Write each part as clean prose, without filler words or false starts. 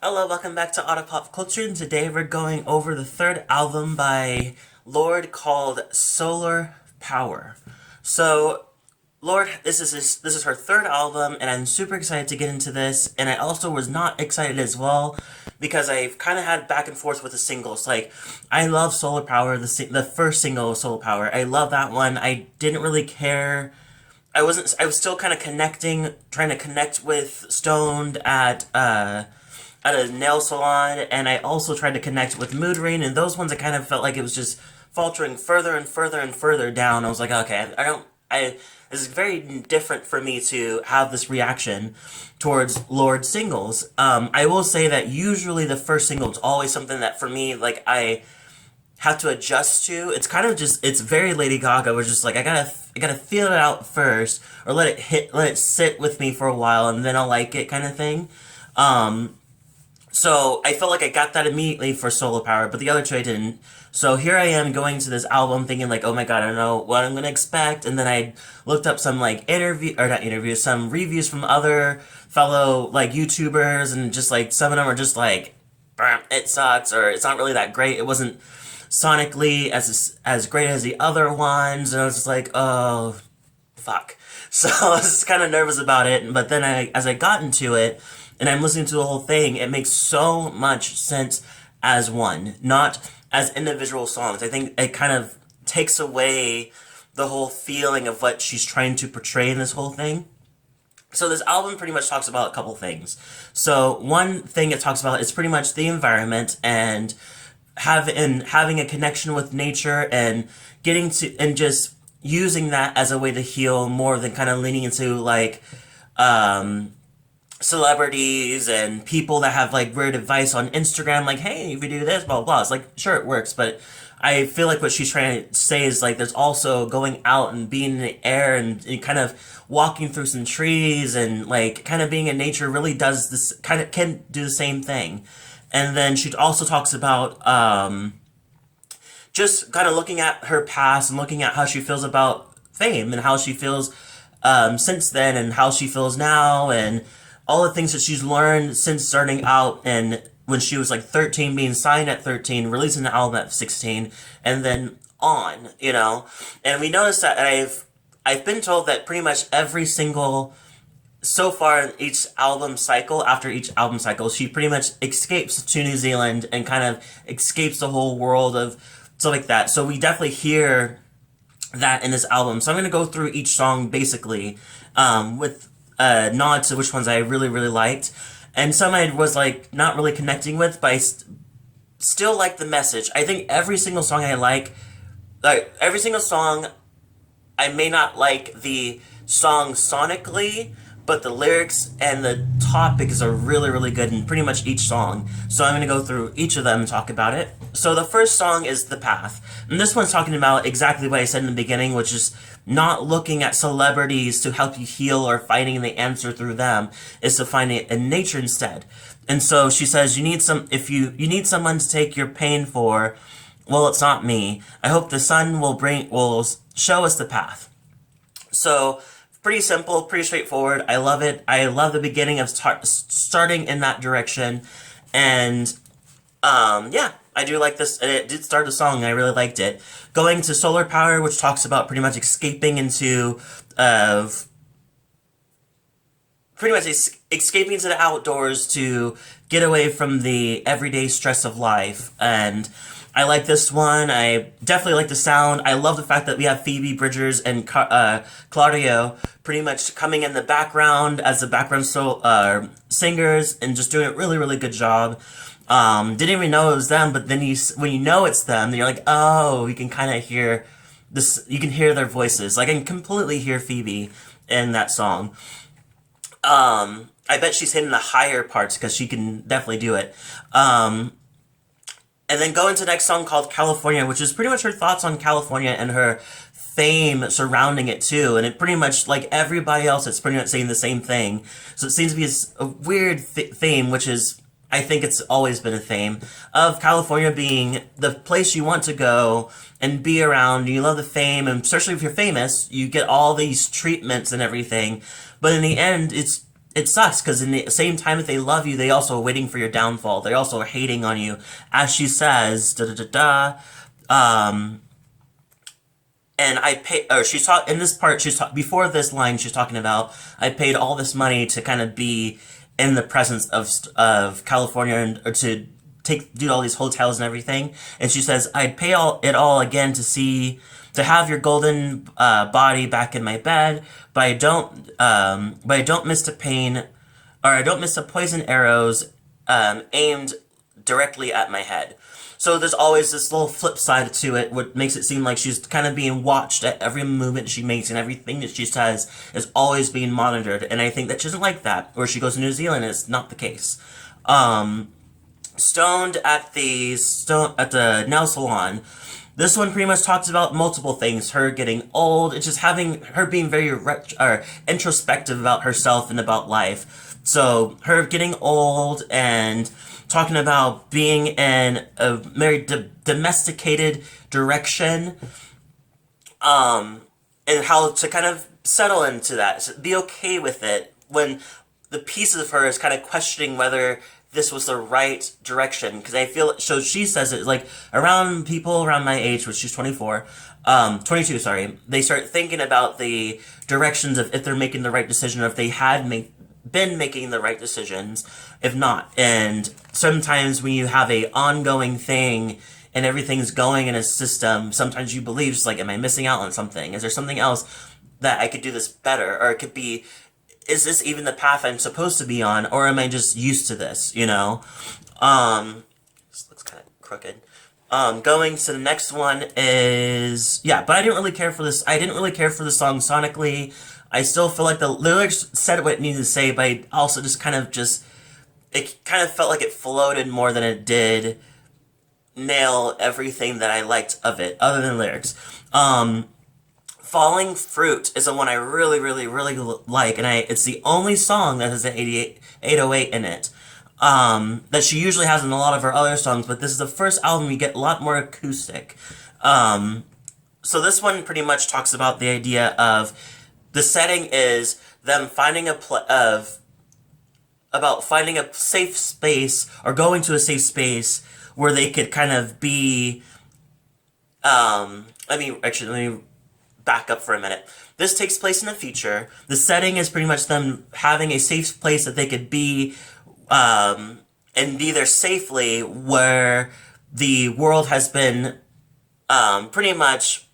Hello, welcome back to Otter Pop Culture, and today we're going over the third album by Lorde called Solar Power. So, Lorde, this is her third album, and I'm super excited to get into this. And I also was not excited as well because I've kind of had back and forth with the singles. Like, I love Solar Power, the first single of Solar Power. I love that one. I didn't really care. I was still kind of trying to connect with Stoned at a nail salon, and I also tried to connect with Mood Ring, and those ones I kind of felt like it was just faltering further and further and further down. I was like, okay, this is very different for me to have this reaction towards Lorde singles. I will say that usually the first single is always something that for me, like, I have to adjust to. It's kind of just, it's very Lady Gaga, was just like, I gotta feel it out first, or let it sit with me for a while, and then I'll like it kind of thing. So I felt like I got that immediately for Solar Power, but the other two I didn't. So here I am going to this album thinking like, oh my god, I don't know what I'm gonna expect. And then I looked up some like some reviews from other fellow like YouTubers, and just like some of them are just like, it sucks, or it's not really that great. It wasn't sonically as great as the other ones, and I was just like, oh fuck. So I was kind of nervous about it, but then as I got into it, and I'm listening to the whole thing, it makes so much sense as one, not as individual songs. I think it kind of takes away the whole feeling of what she's trying to portray in this whole thing. So this album pretty much talks about a couple things. So one thing it talks about is pretty much the environment, and having a connection with nature, and just using that as a way to heal more than kind of leaning into like celebrities and people that have like weird advice on Instagram, like, hey, if you do this, blah blah blah. It's like, sure, it works, but I feel like what she's trying to say is like there's also going out and being in the air, and kind of walking through some trees, and like kind of being in nature really does this, kind of can do the same thing. And then she also talks about just kind of looking at her past and looking at how she feels about fame, and how she feels since then, and how she feels now, and all the things that she's learned since starting out, and when she was like 13, being signed at 13, releasing the album at 16, and then on, you know. And we noticed that I've been told that pretty much every single, so far in after each album cycle, she pretty much escapes to New Zealand and kind of escapes the whole world of stuff like that. So we definitely hear that in this album. So I'm going to go through each song basically with nods to which ones I really, really liked. And some I was like not really connecting with, but I still like the message. I think every single song every single song, I may not like the song sonically, but the lyrics and the topics are really, really good in pretty much each song. So I'm going to go through each of them and talk about it. So the first song is The Path. And this one's talking about exactly what I said in the beginning, which is not looking at celebrities to help you heal or finding the answer through them, is to find it in nature instead. And so she says, if you need someone to take your pain for, well, it's not me. I hope the sun will show us the path. So pretty simple, pretty straightforward. I love it. I love the beginning of starting in that direction. And yeah, I do like this. It did start the song, and I really liked it. Going to Solar Power, which talks about pretty much escaping into the outdoors to get away from the everyday stress of life. And I like this one. I definitely like the sound. I love the fact that we have Phoebe Bridgers and Claudio pretty much coming in the background as the background singers, and just doing a really, really good job. Didn't even know it was them, but then when you know it's them, then you're like, oh, you can kind of hear this. You can hear their voices. Like, I can completely hear Phoebe in that song. I bet she's hitting the higher parts because she can definitely do it. And then go into the next song called California, which is pretty much her thoughts on California and her fame surrounding it too. And it pretty much, like everybody else, it's pretty much saying the same thing. So it seems to be a weird theme, which is, I think it's always been a theme, of California being the place you want to go and be around. You love the fame, and especially if you're famous, you get all these treatments and everything. But in the end, it's it sucks because in the same time that they love you, they also are waiting for your downfall. They also are hating on you, as she says, da da da da. Um, and I pay, or she's talking in this part. Before this line. She's talking about I paid all this money to kind of be in the presence of California and or to do all these hotels and everything. And she says I'd pay it all again to have your golden body back in my bed, but I don't miss the pain, or I don't miss the poison arrows aimed directly at my head. So there's always this little flip side to it, what makes it seem like she's kind of being watched at every movement she makes, and everything that she says is always being monitored. And I think that she doesn't like that. Or she goes to New Zealand, and it's not the case. Stoned at the nail salon. This one pretty much talks about multiple things. Her getting old. It's just having her being very introspective about herself and about life. So her getting old and talking about being in a very domesticated direction, and how to kind of settle into that, so be okay with it when the pieces of her is kind of questioning whether this was the right direction. Because I feel so. She says it like around people around my age, which she's 24, 22. Sorry, they start thinking about the directions of if they're making the right decision, or if they had been making the right decisions, if not. And sometimes when you have a ongoing thing and everything's going in a system, sometimes you believe just like, am I missing out on something? Is there something else that I could do this better? Or it could be, is this even the path I'm supposed to be on, or am I just used to this, you know? This looks kind of crooked. Going to the next one is, yeah, but I didn't really care for this. I didn't really care for the song sonically. I still feel like the lyrics said what it needed to say, but I also just kind of it kind of felt like it floated more than it did nail everything that I liked of it, other than lyrics. Falling Fruit is the one I really, really, really like, and it's the only song that has an 808 in it. That she usually has in a lot of her other songs, but this is the first album you get a lot more acoustic. So this one pretty much talks about the idea of the setting is them finding about finding a safe space, or going to a safe space where they could kind of be, let me back up for a minute. This takes place in the future. The setting is pretty much them having a safe place that they could be, and be there safely, where the world has been, pretty much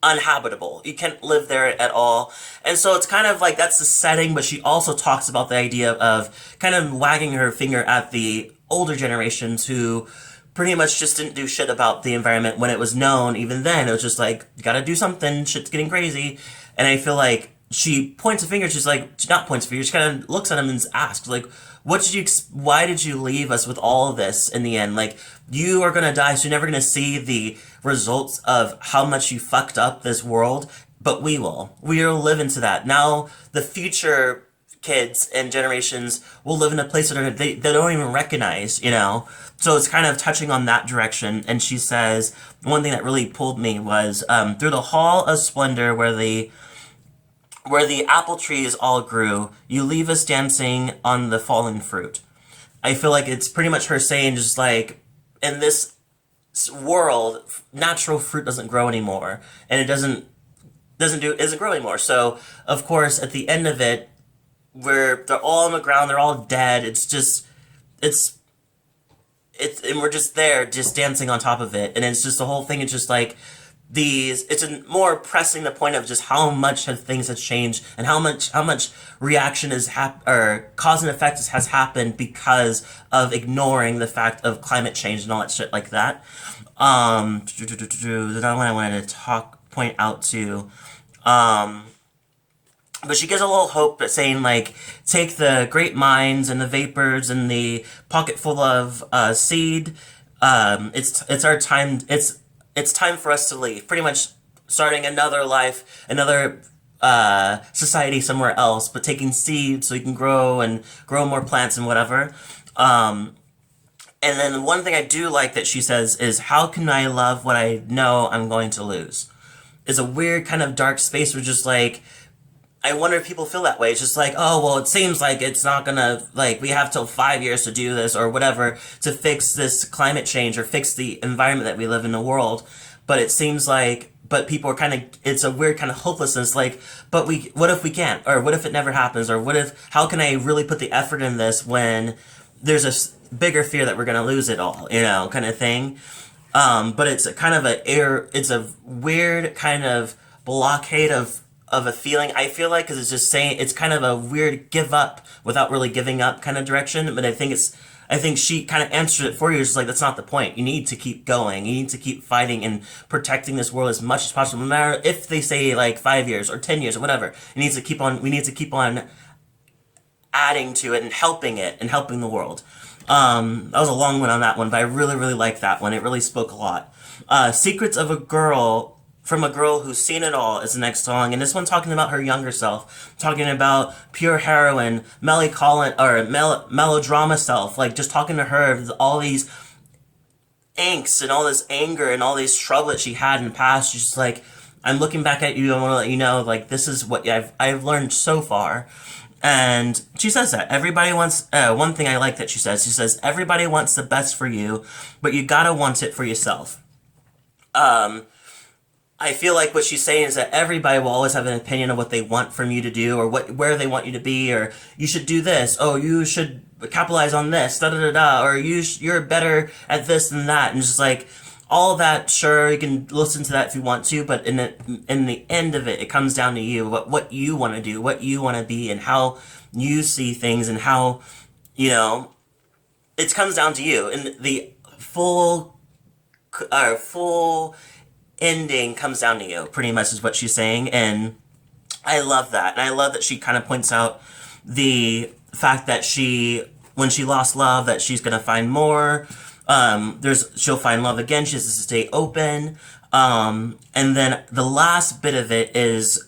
uninhabitable. You can't live there at all. And so it's kind of like that's the setting, but she also talks about the idea of kind of wagging her finger at the older generations who pretty much just didn't do shit about the environment when it was known. Even then, it was just like, you gotta do something, shit's getting crazy. And I feel like she points a finger, she not points a finger, she kind of looks at him and asks, like, why did you leave us with all of this in the end? Like, you are gonna die, so you're never gonna see the results of how much you fucked up this world, but we will. We will live into that. Now, the future kids and generations will live in a place that they don't even recognize, you know? So it's kind of touching on that direction. And she says, one thing that really pulled me was, through the hall of splendor where the apple trees all grew, you leave us dancing on the fallen fruit. I feel like it's pretty much her saying just like, in this world, natural fruit doesn't grow anymore. And it isn't grow anymore. So, of course, at the end of it, where they're all on the ground, they're all dead, and we're just there, just dancing on top of it. And it's just the whole thing, it's just like, more pressing the point of just how much things have changed, and how much reaction or cause and effect has happened because of ignoring the fact of climate change and all that shit like that. Another one I wanted to point out to, but she gives a little hope, saying like, take the great minds and the vapors and the pocket full of seed. It's our time. It's time for us to leave. Pretty much starting another life, another society somewhere else, but taking seeds so you can grow more plants and whatever. And then one thing I do like that she says is, how can I love what I know I'm going to lose? It's a weird kind of dark space where just like, I wonder if people feel that way. It's just like, oh, well, it seems like it's not gonna, like, we have till 5 years to do this or whatever to fix this climate change or fix the environment that we live in the world. But it seems like, but people are kind of, it's a weird kind of hopelessness. Like, but what if we can't? Or what if it never happens? Or how can I really put the effort in this when there's a bigger fear that we're gonna lose it all, kind of thing. But it's a kind of it's a weird kind of blockade of a feeling, I feel like, because it's just saying, it's kind of a weird give up without really giving up kind of direction. But I think she kind of answered it for you. It's just like, that's not the point. You need to keep going. You need to keep fighting and protecting this world as much as possible, no matter if they say like 5 years or 10 years or whatever. We need to keep on adding to it and helping the world. That was a long one on that one, but I really, really liked that one. It really spoke a lot. Secrets of a Girl, from a Girl Who's Seen It All, is the next song, and this one talking about her younger self, talking about pure heroine, melodrama self, like just talking to her, all these angst and all this anger and all this trouble that she had in the past. She's just like, I'm looking back at you, I want to let you know, like, this is what I've learned so far. And she says that everybody wants, one thing I like that she says, everybody wants the best for you, but you gotta want it for yourself. I feel like what she's saying is that everybody will always have an opinion of what they want from you to do, or where they want you to be, or you should do this, oh, you should capitalize on this, da da da da, or you're better at this than that, and just like, all of that, sure, you can listen to that if you want to, but in the end of it, it comes down to you, what you want to do, what you want to be, and how you see things, and how, it comes down to you. And the full ending comes down to you, pretty much is what she's saying, and I love that. And I love that she kind of points out the fact that when she lost love, that she's going to find more. She'll find love again. She has to stay open. And then the last bit of it is,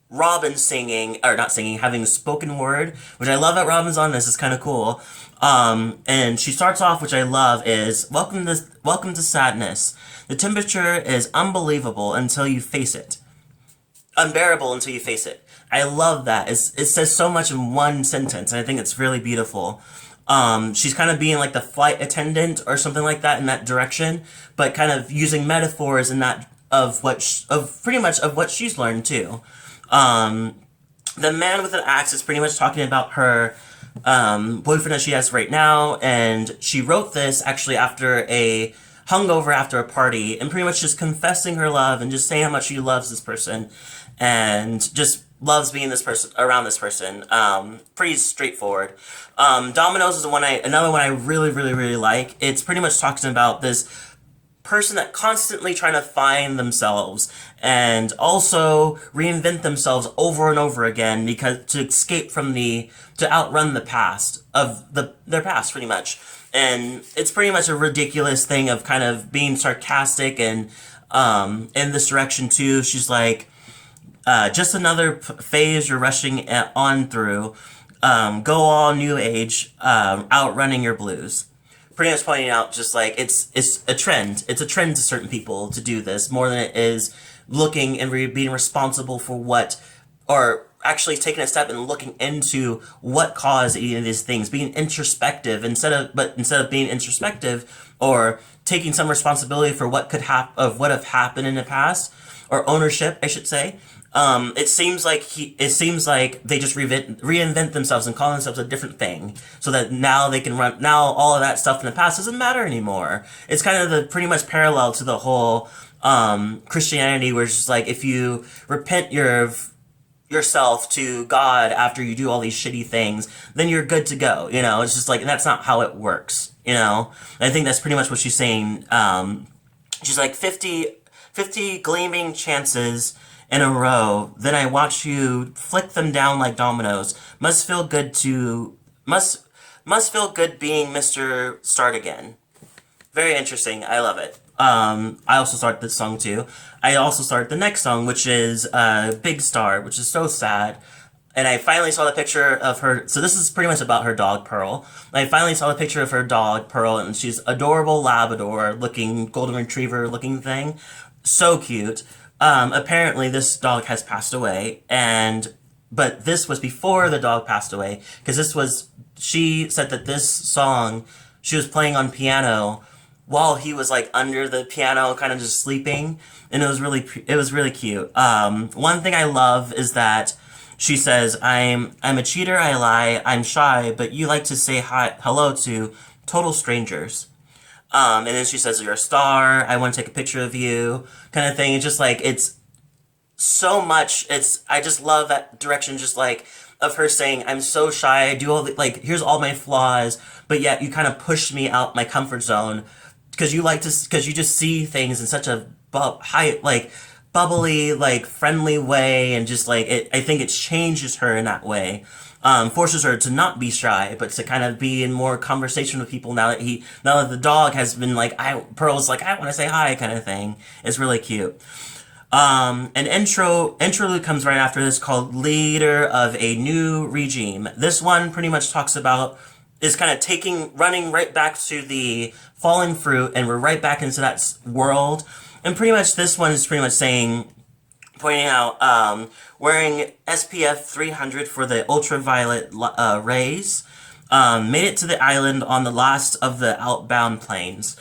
Robin having a spoken word, which I love that Robin's on this. Is kind of cool. And she starts off, which I love, is, welcome to sadness. The temperature is unbelievable until you face it. Unbearable until you face it. I love that. It says so much in one sentence, and I think it's really beautiful. She's kind of being like the flight attendant or something like that in that direction, but kind of using metaphors in that pretty much of what she's learned too. The Man with an Axe is pretty much talking about her boyfriend that she has right now, and she wrote this actually after a hungover after a party, and pretty much just confessing her love and just saying how much she loves this person and just loves being around this person. Pretty straightforward. Dominoes is another one I really, really, really like. It's pretty much talking about this person that constantly trying to find themselves and also reinvent themselves over and over again because to outrun the past of their past, pretty much. And it's pretty much a ridiculous thing of kind of being sarcastic and in this direction too. She's like, just another phase you're rushing on through. Go all new age, outrunning your blues. Pretty much pointing out just like it's a trend. It's a trend to certain people to do this more than it is looking and being responsible for or actually taking a step and looking into what caused any of these things, being introspective instead of being introspective or taking some responsibility for what have happened in the past, or ownership, I should say. It seems like they just reinvent themselves and call themselves a different thing, so that now they can run. Now all of that stuff in the past doesn't matter anymore. It's kind of the pretty much parallel to the whole Christianity, where it's just like, if you repent yourself to God after you do all these shitty things, then you're good to go. It's just like, and that's not how it works. I think that's pretty much what she's saying. She's like 50 gleaming chances in a row, then I watch you flick them down like dominoes. Must feel good being Mr. Start Again. Very interesting. I love it. I also started this song too. I also started the next song, which is Big Star, which is so sad. And I finally saw the picture of her. So this is pretty much about her dog, Pearl. I finally saw the picture of her dog, Pearl, and she's adorable Labrador looking, golden retriever looking thing. So cute. apparently this dog has passed away, but this was before the dog passed away, because she said that this song she was playing on piano while he was like under the piano, kind of just sleeping, and it was really cute. One thing I love is that she says, I'm a cheater, I lie, I'm shy, but you like to say hello to total strangers. And then she says, you're a star, I want to take a picture of you, kind of thing. It's just like, it's so much, I just love that direction, just like, of her saying, I'm so shy, I do all the, like, here's all my flaws, but yet you kind of push me out my comfort zone, because you just see things in such a bubbly, like, friendly way, and just like, I think it changes her in that way. Forces her to not be shy, but to kind of be in more conversation with people now that the dog has been like, Pearl's like, I want to say hi, kind of thing. It's really cute. An interlude comes right after this called Leader of a New Regime. This one pretty much talks about, is kind of running right back to the fallen fruit, and we're right back into that world. And pretty much this one is pretty much pointing out, wearing SPF 300 for the ultraviolet rays, made it to the island on the last of the outbound planes.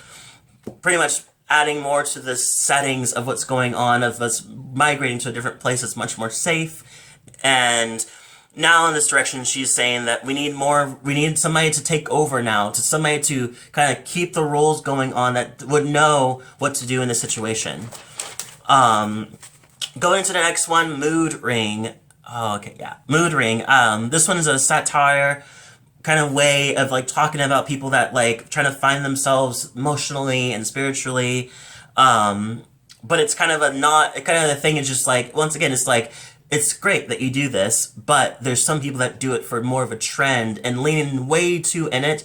Pretty much adding more to the settings of what's going on, of us migrating to a different place that's much more safe. And now in this direction, she's saying that we need somebody to take over now, to somebody to kind of keep the rules going on, that would know what to do in this situation. Going to the next one, Mood Ring. Oh, okay, yeah. Mood Ring. This one is a satire kind of way of like talking about people that like trying to find themselves emotionally and spiritually. But it's kind of the thing is just like, once again, it's like, it's great that you do this, but there's some people that do it for more of a trend and leaning way too in it,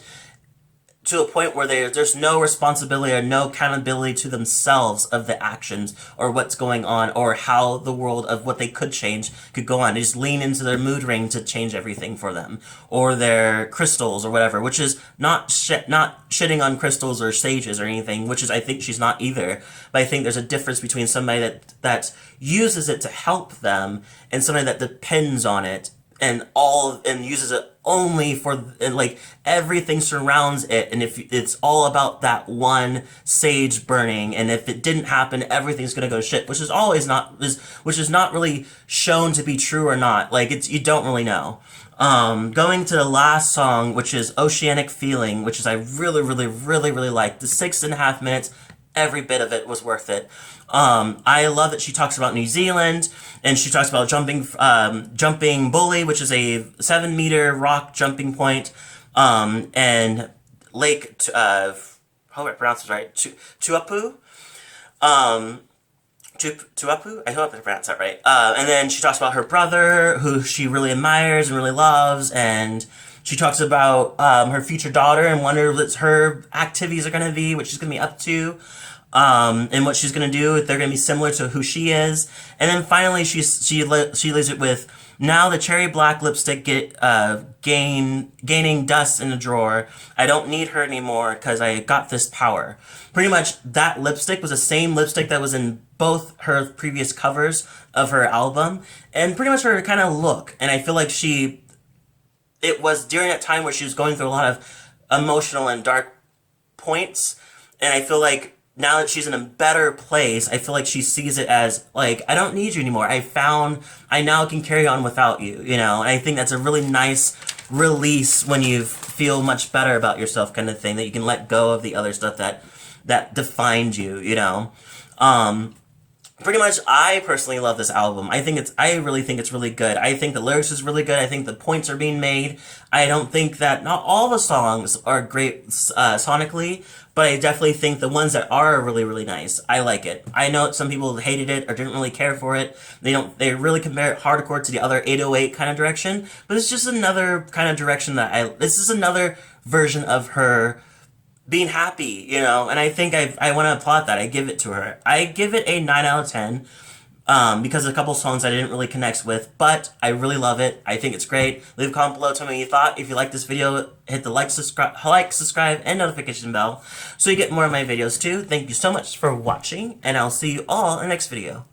to a point where there's no responsibility or no accountability to themselves of the actions or what's going on or how the world of what they could change could go on. They just lean into their mood ring to change everything for them, or their crystals or whatever, which is not shitting on crystals or sages or anything, which is, I think she's not either. But I think there's a difference between somebody that uses it to help them and somebody that depends on it and uses it only for, and like everything surrounds it, and if it's all about that one sage burning, and if it didn't happen, everything's gonna go to shit, which is not really shown to be true or not. Like, you don't really know. Going to the last song, which is Oceanic Feeling, which is I really, really, really, really like. The 6.5 minutes, every bit of it was worth it. I love that she talks about New Zealand, and she talks about jumping bully, which is a 7-meter rock jumping point, and Lake, how do I pronounce it right? Tuapu? Tuapu? I hope I pronounced that right. And then she talks about her brother, who she really admires and really loves, and she talks about her future daughter and wonder what her activities are going to be, what she's going to be up to. And what she's gonna do, if they're gonna be similar to who she is. And then finally, she leaves it with, now the cherry black lipstick gaining dust in the drawer. I don't need her anymore because I got this power. Pretty much that lipstick was the same lipstick that was in both her previous covers of her album, and pretty much her kind of look. And I feel like it was during that time where she was going through a lot of emotional and dark points, and I feel like now that she's in a better place, I feel like she sees it as, like, I don't need you anymore. I now can carry on without you, you know? And I think that's a really nice release when you feel much better about yourself, kind of thing, that you can let go of the other stuff that defined you, you know? Pretty much, I personally love this album. I really think it's really good. I think the lyrics is really good. I think the points are being made. I don't think that, not all the songs are great sonically, but I definitely think the ones that are really, really nice. I like it. I know some people hated it or didn't really care for it. They really compare it hardcore to the other 808 kind of direction, but it's just another kind of direction this is another version of her being happy, you know, and I think I want to applaud that. I give it to her. I give it a 9 out of 10, because of a couple songs I didn't really connect with, but I really love it. I think it's great. Leave a comment below, tell me what you thought. If you like this video, hit the like, subscribe, and notification bell so you get more of my videos too. Thank you so much for watching, and I'll see you all in the next video.